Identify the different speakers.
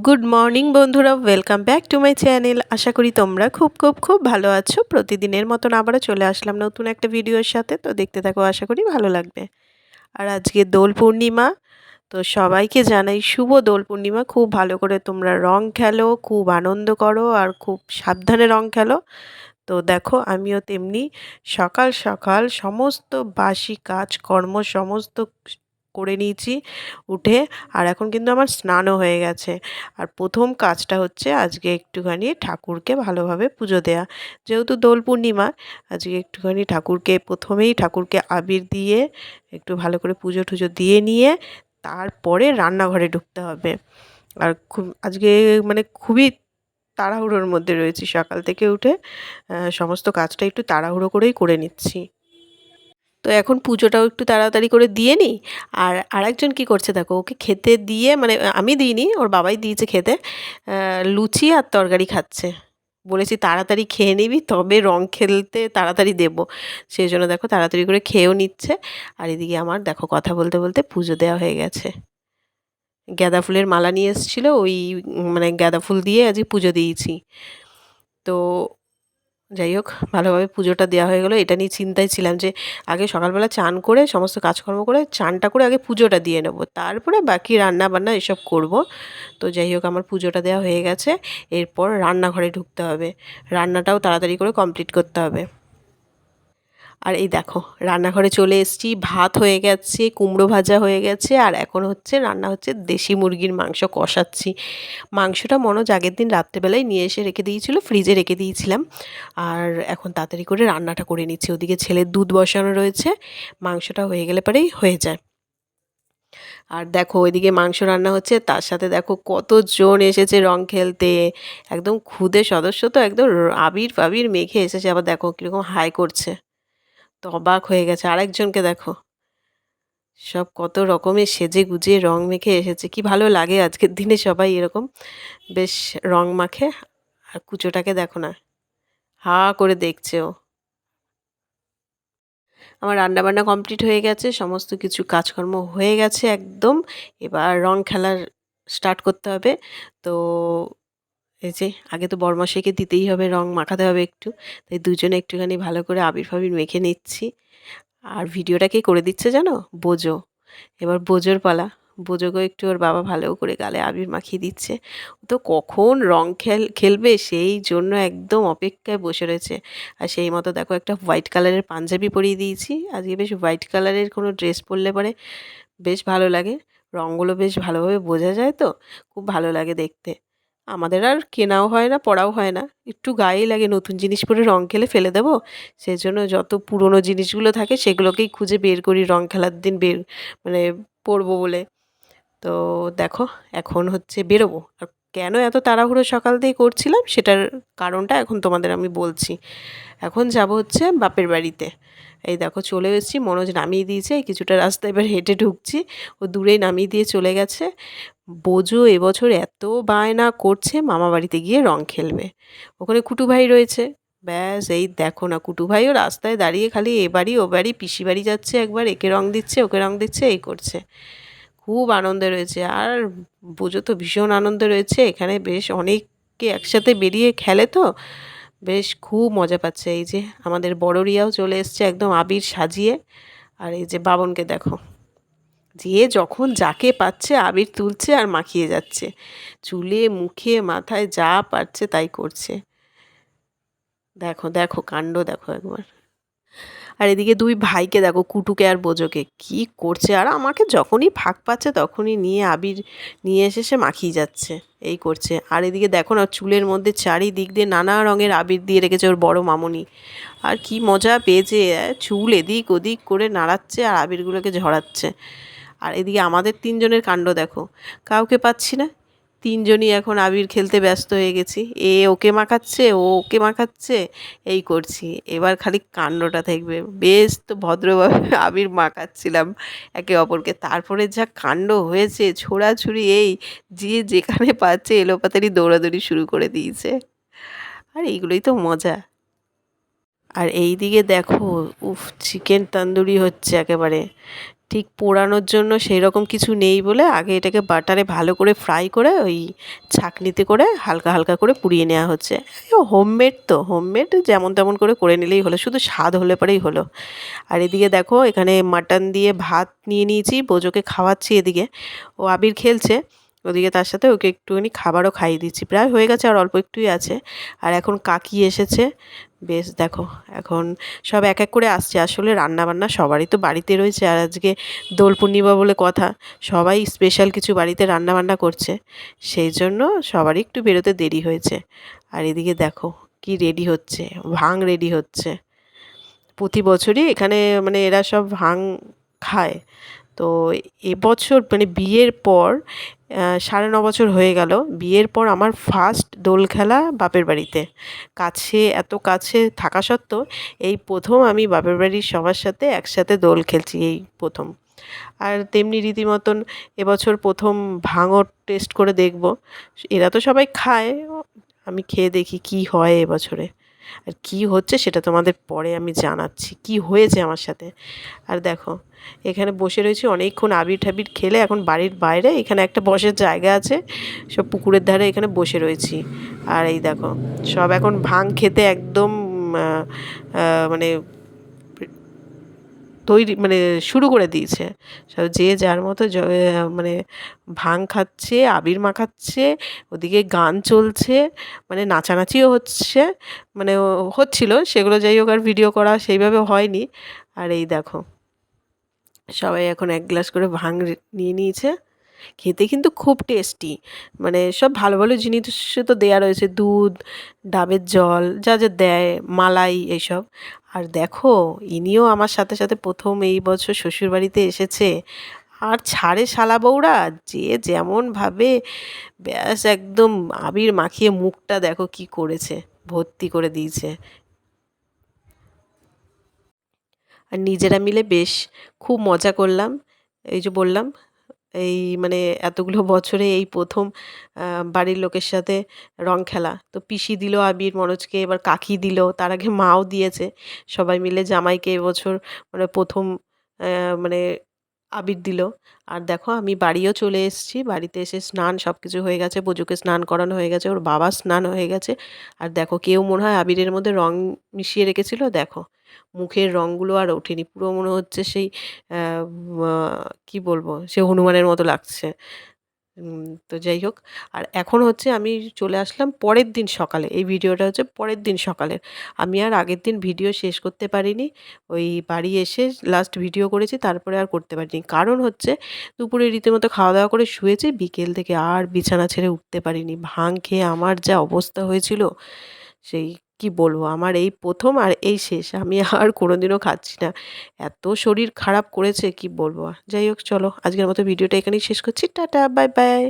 Speaker 1: Good morning বন্ধুরা, welcome back to my channel. আশা করি তোমরা খুব ভালো আছো। প্রতিদিনের মতন আবারও চলে আসলাম নতুন একটা ভিডিওর সাথে। তো দেখতে থাকো, আশা করি ভালো লাগবে। আর আজকে দোল পূর্ণিমা, তো সবাইকে জানাই শুভ দোল পূর্ণিমা। খুব ভালো করে তোমরা রং খেলো, খুব আনন্দ করো আর খুব সাবধানে রং খেলো। তো দেখো আমিও তেমনি সকাল সকাল সমস্ত বাসি কাজকর্ম সমস্ত করে নিয়েছি উঠে। আর এখন কিন্তু আমার স্নানও হয়ে গেছে। আর প্রথম কাজটা হচ্ছে আজকে একটুখানি ঠাকুরকে ভালোভাবে পুজো দেয়া। যেহেতু দোল পূর্ণিমা, আজকে একটুখানি ঠাকুরকে আবির দিয়ে একটু ভালো করে পুজো টুজো দিয়ে নিয়ে তারপরে রান্নাঘরে ঢুকতে হবে। আর আজকে মানে খুবই তাড়াহুড়োর মধ্যে রয়েছি। সকাল থেকে উঠে সমস্ত কাজটা একটু তাড়াহুড়ো করেই করে নিচ্ছি। তো এখন পুজোটাও একটু তাড়াতাড়ি করে দিয়ে নিই। আর আরেকজন কী করছে দেখো, ওকে খেতে দিয়ে, মানে আমি দিইনি, ওর বাবাই দিয়েছে খেতে, লুচি আর তরকারি খাচ্ছে। বলেছি তাড়াতাড়ি খেয়ে নিবি, তবে রং খেলতে তাড়াতাড়ি দেবো। সেই জন্য দেখো তাড়াতাড়ি করে খেয়েও নিচ্ছে। আর এদিকে আমার দেখো কথা বলতে বলতে পুজো দেওয়া হয়ে গেছে। গাঁদা ফুলের মালা নিয়ে এসেছিলো, ওই মানে গাঁদা ফুল দিয়ে আজকে পুজো দিয়েছি। তো যাই হোক, ভালোভাবে পুজোটা দেওয়া হয়ে গেলো। এটা নিয়ে চিন্তায় ছিলাম যে আগে সকালবেলা চান করে সমস্ত কাজকর্ম করে চানটা করে আগে পুজোটা দিয়ে নেবো, তারপরে বাকি রান্না বান্না এসব করব। তো যাই হোক, আমার পুজোটা দেওয়া হয়ে গেছে। এরপর রান্নাঘরে ঢুকতে হবে, রান্নাটাও তাড়াতাড়ি করে কমপ্লিট করতে হবে। আর এই দেখো রান্নাঘরে চলে এসেছি। ভাত হয়ে গেছে, কুমড়ো ভাজা হয়ে গেছে, আর এখন রান্না হচ্ছে দেশি মুরগির মাংস কষাচ্ছি। মাংসটা মনোজ আগের দিন রাত্রেবেলায় নিয়ে এসে রেখে দিয়েছিল, ফ্রিজে রেখে দিয়েছিলাম। আর এখন তাড়াতাড়ি করে রান্নাটা করে নিচ্ছি। ওদিকে ছেলের দুধ বসানো রয়েছে, মাংসটা হয়ে গেলে পরেই হয়ে যায়। আর দেখো ওইদিকে মাংস রান্না হচ্ছে, তার সাথে দেখো কতজন এসেছে রং খেলতে। একদম ক্ষুদে সদস্য, তো একদম আবির ফাবির মেখে এসেছে। আবার দেখো কীরকম হাই করছে, তো অবাক হয়ে গেছে। আরেকজনকে দেখো, সব কত রকমের সেজে গুজে রং মেখে এসেছে। কি ভালো লাগে আজকের দিনে সবাই এরকম বেশ রং মাখে। আর কুচোটাকে দেখো না, হা করে দেখছে ও। আমার রান্নাবান্না কমপ্লিট হয়ে গেছে, সমস্ত কিছু কাজকর্ম হয়ে গেছে একদম। এবার রং খেলার স্টার্ট করতে হবে। তো এই যে আগে তো বরমশাইকে দিতেই হবে, রং মাখাতে হবে একটু। তাই দুজনে একটুখানি ভালো করে আবির ফাবির মেখে নিচ্ছি। আর ভিডিওটা কে করে দিচ্ছে জানো? বোজো। এবার বোজোর পালা। বোজোকেও একটু ওর বাবা ভালো করে গালে আবির মাখিয়ে দিচ্ছে। ও তো কখন রং খেলবে সেই জন্য একদম অপেক্ষায় বসে রয়েছে। আর সেই মতো দেখো একটা হোয়াইট কালারের পাঞ্জাবি পরিয়ে দিয়েছি। আজকে বেশ হোয়াইট কালারের কোনো ড্রেস পরলে পরে বেশ ভালো লাগে। রঙগুলো বেশ ভালোভাবে বোঝা যায়, তো খুব ভালো লাগে দেখতে। আমাদের আর কেনাও হয় না, পড়াও হয় না, একটু গায়েই লাগে। নতুন জিনিস পরে রং খেলে ফেলে দেবো, সেই জন্য যত পুরনো জিনিসগুলো থাকে সেগুলোকেই খুঁজে বের করি রং খেলার দিন মানে পরবো বলে। তো দেখো এখন বেরোবো। আর কেন এত তাড়াহুড়ো সকাল দিয়ে করছিলাম সেটার কারণটা এখন তোমাদের আমি বলছি। এখন যাব বাপের বাড়িতে। এই দেখো চলে এসেছি, মনোজ নামিয়ে দিয়েছে। কিছুটা রাস্তা এবার হেঁটে ঢুকছি, ও দূরেই নামিয়ে দিয়ে চলে গেছে। বোজো এবছর এত বায়না করছে মামা বাড়িতে গিয়ে রং খেলবে। ওখানে কুটু ভাই রয়েছে। ব্যাস এই দেখো না, কুটু ভাইও রাস্তায় দাঁড়িয়ে খালি এ বাড়ি ও বাড়ি পিসি বাড়ি যাচ্ছে, একবার একে রং দিচ্ছে ওকে রং দিচ্ছে, এই করছে। খুব আনন্দে রয়েছে। আর বোজো তো ভীষণ আনন্দে রয়েছে, এখানে বেশ অনেককে একসাথে বেরিয়ে খেলে, তো বেশ খুব মজা পাচ্ছে। এই যে আমাদের বড় রিয়াও চলে এসছে একদম আবির সাজিয়ে। আর এই যে বাবনকে দেখো, যে যখন যাকে পাচ্ছে আবির তুলছে আর মাখিয়ে যাচ্ছে, চুলে মুখে মাথায় যা পারছে তাই করছে। দেখো দেখো কাণ্ড দেখো একবার। আর এদিকে দুই ভাইকে দেখো, কুটুকে আর বোজোকে কি করছে। আর আমাকে যখনই ফাঁক পাচ্ছে তখনই নিয়ে আবির নিয়ে এসে সে মাখিয়ে যাচ্ছে, এই করছে। আর এদিকে দেখো না, চুলের মধ্যে চারিদিক দিয়ে নানা রঙের আবির দিয়ে রেখেছে ওর বড় মামুনি। আর কি মজা পেয়েছে, চুল এদিক ওদিক করে নাড়াচ্ছে আর আবিরগুলোকে ঝরাচ্ছে। আর এদিকে আমাদের তিনজনের কাণ্ড দেখো, কাউকে পাচ্ছি না। তিনজনই এখন আবির খেলতে ব্যস্ত হয়ে গেছি। এ ওকে মাখাচ্ছে, ও ওকে মাখাচ্ছে, এই করছি। এবার খালি কাণ্ডটা দেখবে। বেশ তো ভদ্রভাবে আবির মাখাচ্ছিলাম একে অপরকে, তারপরে যা কাণ্ড হয়েছে, ছোড়াছুড়ি, এই যে যেখানে পাচ্ছে এলোপাতাড়ি দৌড়াদৌড়ি শুরু করে দিয়েছে। আর এইগুলোই তো মজা। আর এই দিকে দেখো, উফ, চিকেন তন্দুরি হচ্ছে একেবারে। ঠিক পোড়ানোর জন্য সেই রকম কিছু নেই বলে আগে এটাকে বাটারে ভালো করে ফ্রাই করে ওই ছাঁকনিতে করে হালকা হালকা করে পুড়িয়ে নেওয়া হচ্ছে। হোমমেড তো হোমমেড যেমন তেমন করে নিলেই হলো, শুধু স্বাদ হলে পরেই হলো। আর এদিকে দেখো এখানে মাটন দিয়ে ভাত নিয়ে নিয়েছি, বোজোকে খাওয়াচ্ছি। এদিকে ও আবির খেলছে, ওদিকে তার সাথে ওকে একটুখানি খাবারও খাইয়ে দিচ্ছি। প্রায় হয়ে গেছে, আর অল্প একটুই আছে। আর এখন কাকি এসেছে, বেশ দেখো এখন সব এক এক করে আসছে। আসলে রান্নাবান্না সবারই তো বাড়িতে রয়েছে, আর আজকে দোল পূর্ণিমা বলে কথা, সবাই স্পেশাল কিছু বাড়িতে রান্নাবান্না করছে, সেই জন্য সবারই একটু বেরোতে দেরি হয়েছে। আর এদিকে দেখো কি রেডি হচ্ছে, ভাং রেডি হচ্ছে। প্রতি বছরই এখানে মানে এরা সব ভাং খায়। তো এবছর মানে বিয়ের পর 9.5 বছর হয়ে গেল, বিয়ের পর আমার ফার্স্ট দোল খেলা বাপের বাড়িতে। কাছে, এত কাছে থাকা সত্ত্বেও এই প্রথম আমি বাপের বাড়ির সবার সাথে একসাথে দোল খেলছি, এই প্রথম। আর তেমনি রীতিমতন এবছর প্রথম ভাঙও টেস্ট করে দেখব। এরা তো সবাই খায়, আমি খেয়ে দেখি কি হয় এবছরে। আর কী হচ্ছে সেটা তোমাদের পরে আমি জানাচ্ছি, কি হয়েছে আমার সাথে। আর দেখো এখানে বসে রয়েছি অনেকক্ষণ, আবির ঠাবির খেলে এখন বাড়ির বাইরে এখানে একটা বসার জায়গা আছে, সব পুকুরের ধারে এখানে বসে রয়েছি। আর এই দেখো সব এখন ভাং খেতে একদম মানে তৈরি, মানে শুরু করে দিয়েছে। সব যে যার মতো মানে ভাং খাচ্ছে, আবির মাখাচ্ছে, ওদিকে গান চলছে, মানে নাচানাচিও হচ্ছে, মানে হচ্ছিল সেগুলো, যাই হোক আর ভিডিও করা সেইভাবে হয়নি। আর এই দেখো সবাই এখন এক গ্লাস করে ভাং নিয়ে নিয়েছে। খেতে কিন্তু খুব টেস্টি, মানে সব ভালো ভালো জিনিস তো দেয়া রয়েছে, দুধ, ডাবের জল, যা যা দেয়, মালাই এইসব। আর দেখো ইনিও আমার সাথে সাথে প্রথম এই বছর শ্বশুরবাড়িতে এসেছে, আর ছাড়ে শালা বউরা, যে যেমনভাবে ব্যাস একদম আবির মাখিয়ে মুখটা দেখো কি করেছে, ভর্তি করে দিয়েছে। আর নিজেরা মিলে বেশ খুব মজা করলাম। এই যে বললাম, এই মানে এতগুলো বছরে এই প্রথম বাড়ির লোকের সাথে রং খেলা। তো পিসি দিল আবির মনোজকে, এবার কাকি দিল, তার আগে মাও দিয়েছে। সবাই মিলে জামাইকে এবছর মানে প্রথম মানে আবির দিল। আর দেখো আমি বাড়িও চলে এসেছি, বাড়িতে এসে স্নান সব কিছু হয়ে গেছে, পুজোকে স্নান করানো হয়ে গেছে, ওর বাবার স্নান হয়ে গেছে। আর দেখো কেউ মনে হয় আবিরের মধ্যে রং মিশিয়ে রেখেছিল, দেখো মুখের রঙগুলো আর ওঠেনি, পুরো মনে হচ্ছে সেই কি বলবো, সে হনুমানের মতো লাগছে। তো যাই হোক, আর এখন হচ্ছে আমি চলে আসলাম পরের দিন সকালে, এই ভিডিওটা হচ্ছে পরের দিন সকালের। আমি আর আগের দিন ভিডিও শেষ করতে পারিনি, ওই বাড়ি এসে লাস্ট ভিডিও করেছি, তারপরে আর করতে পারিনি। কারণ হচ্ছে দুপুরে রীতিমতো খাওয়া দাওয়া করে শুয়েছি, বিকেল থেকে আর বিছানা ছেড়ে উঠতে পারিনি। ভাং খেয়ে আমার যা অবস্থা হয়েছিল, সেই কি বলবো, আমার এই প্রথম আর এই শেষ, আমি আর কোনোদিনও খাচ্ছি না, এত শরীর খারাপ করেছে কি বলবো। যাই হোক চলো আজকের মতো ভিডিওটা এখানেই শেষ করছি, টাটা বাই বাই।